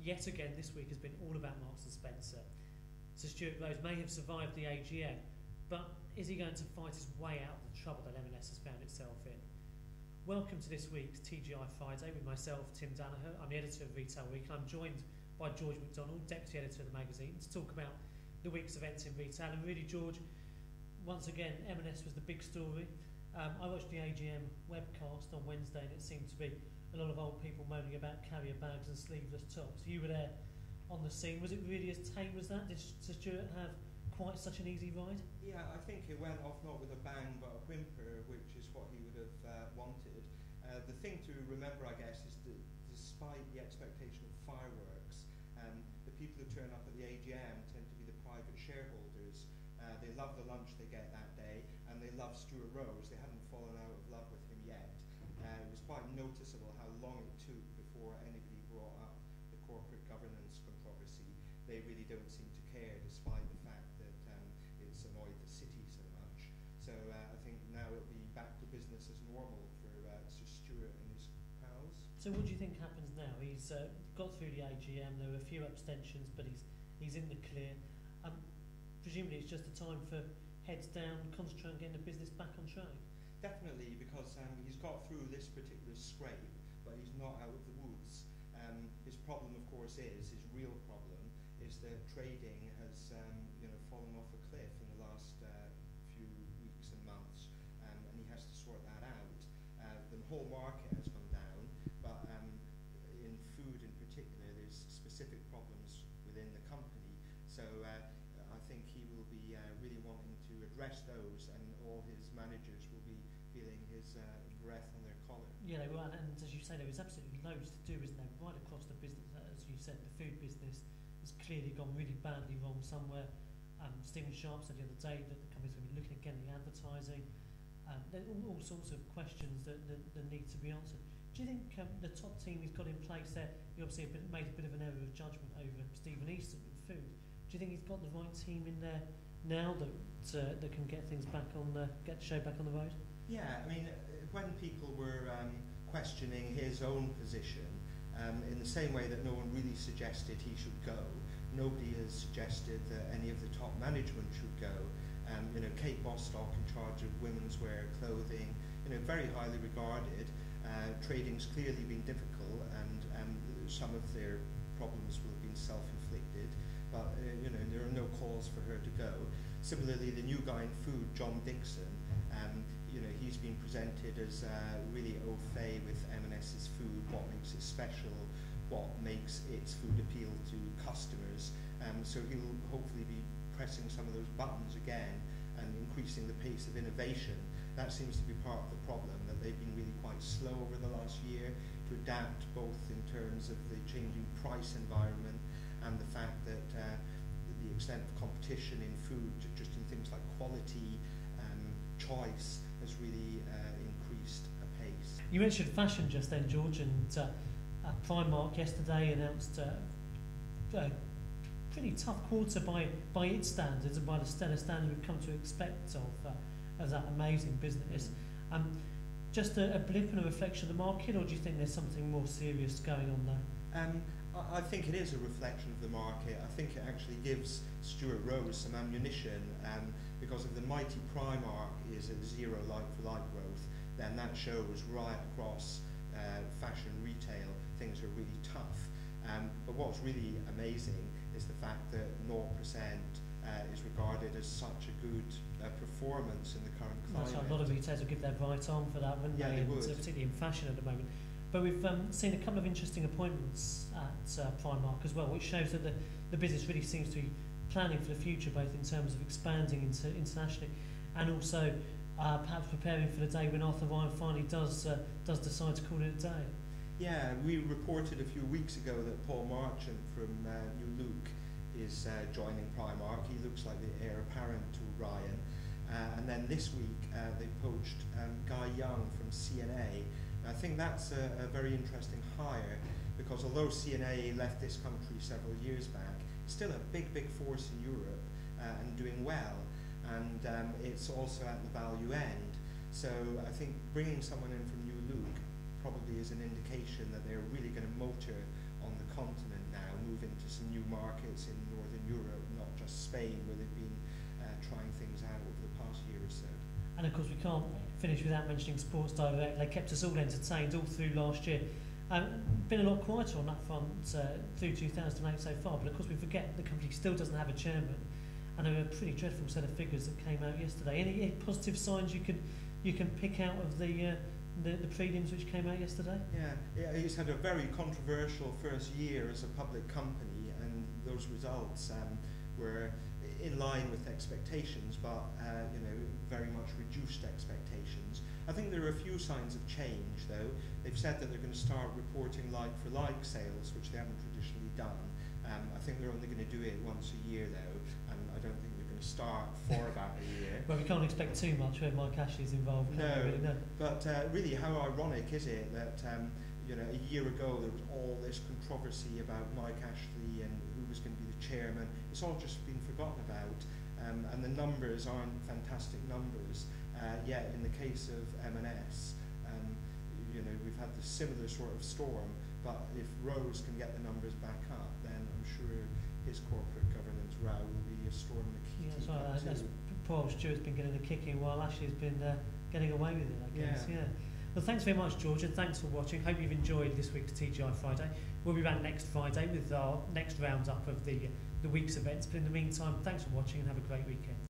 yet again this week has been all about Marks and Spencer. Sir Stuart Rose may have survived the AGM, but is he going to fight his way out of the trouble that M&S has found itself in? Welcome to this week's TGI Friday with myself, Tim Danaher. I'm the editor of Retail Week, and I'm joined by George Macdonald, deputy editor of the magazine, to talk about the week's events in retail. And really, George, once again, M&S was the big story. I watched the AGM webcast on Wednesday, and it seemed to be a lot of old people moaning about carrier bags and sleeveless tops. You were there on the scene. Was it really as tame as that? Did Sir Stuart have quite such an easy ride? Yeah, I think it went off not with a bang but a whimper, which is what he would have wanted. The thing to remember, I guess, is that despite the expectation of fireworks, the people who turn up at the AGM tend to be the private shareholders. They love the lunch they get that day, and they love Stuart Rose. They haven't fallen out of love with him yet. It was quite noticeable how long it took before anybody brought up the corporate governance controversy. They really don't seem to care, despite the fact that it's annoyed the city so much. So I think now it'll be back to business as normal for Sir Stuart and his pals. So what do you think happens now? He's got through the AGM, there were a few abstentions, but he's in the clear. Presumably it's just a time for heads down, concentrate on getting the business back on track. Definitely, because he's got through this particular scrape, but he's not out of the woods. His problem, of course, his real problem, is that trading has fallen off a cliff in the last few weeks and months, and he has to sort that out. The whole market has come down, but in food in particular, there's specific problems within the company. So I think he will be really wanting to address those, and all his managers will be feeling his breath on their collar. Yeah, they will, and as you say, there is absolutely loads to do, isn't there, right across the business. As you said, the food business has clearly gone really badly wrong somewhere. Stephen Sharp said the other day that the company's going to be looking again at the advertising. There are all sorts of questions that need to be answered. Do you think the top team he's got in place there, he obviously made a bit of an error of judgment over Stephen Easton with food. Do you think he's got the right team in there now that can get things back on get the show back on the road? Yeah, I mean, when people were questioning his own position, in the same way that no one really suggested he should go, nobody has suggested that any of the top management should go. Kate Bostock, in charge of women's wear, clothing, very highly regarded. Trading's clearly been difficult, and some of their problems will have been self-inflicted, but there are no calls for her to go. Similarly, the new guy in food, John Dixon, he's been presented as really au fait with M&S's food, what makes it special, what makes its food appeal to customers. So he'll hopefully be pressing some of those buttons again and increasing the pace of innovation. That seems to be part of the problem, that they've been really quite slow over the last year to adapt, both in terms of the changing price environment and the fact that the extent of competition in food, just in things like quality, choice, has really increased apace. You mentioned fashion just then, George, and Primark yesterday announced a pretty tough quarter by its standards and by the stellar standard we've come to expect of that amazing business. Just a blip and a reflection of the market, or do you think there's something more serious going on there? I think it is a reflection of the market. I think it actually gives Stuart Rose some ammunition, because if the mighty Primark is at zero like-for-like growth, then that shows right across fashion retail things are really tough. But what's really amazing is the fact that 0% is regarded as such a good performance in the current climate. That's right. A lot of retailers would give their right arm for that, wouldn't they? They would. Particularly in fashion at the moment. But we've seen a couple of interesting appointments at Primark as well, which shows that the business really seems to be planning for the future, both in terms of expanding internationally and also perhaps preparing for the day when Arthur Ryan finally does decide to call it a day. Yeah, we reported a few weeks ago that Paul Marchant from New Look is joining Primark. He looks like the heir apparent to Ryan. And then this week they poached Guy Young from CNA. I think that's a very interesting hire, because although CNA left this country several years back, it's still a big force in Europe and doing well. And it's also at the value end. So I think bringing someone in from New Look probably is an indication that they're really going to motor on the continent now. move into some new markets in Northern Europe, not just Spain, where they've been trying things out over the past year or so. And of course we can't finish without mentioning Sports Direct. They kept us all entertained all through last year. Been a lot quieter on that front through 2008 so far, but of course we forget the company still doesn't have a chairman, and there were a pretty dreadful set of figures that came out yesterday. Any positive signs you can pick out of the prelims which came out yesterday? Yeah, he's had a very controversial first year as a public company, and those results were in line with expectations, but very much reduced expectations. I think there are a few signs of change, though. They've said that they're going to start reporting like-for-like sales, which they haven't traditionally done. I think they're only going to do it once a year, though, and I don't think they're going to start for about a year. Well, we can't expect too much when Mike Ashley's involved. No, but really, how ironic is it that a year ago there was all this controversy about Mike Ashley and who was going to be the chairman. It's all just been forgotten about, and the numbers aren't fantastic numbers. Yet in the case of M&S, we've had this similar sort of storm, but if Rose can get the numbers back up, then I'm sure his corporate governance row will be a storm in a teacup too. Poor Stuart's been getting a kicking while Ashley's been getting away with it, I guess. Yeah. Well, thanks very much, George, and thanks for watching. Hope you've enjoyed this week's TGI Friday. We'll be back next Friday with our next roundup of the week's events. But in the meantime, thanks for watching and have a great weekend.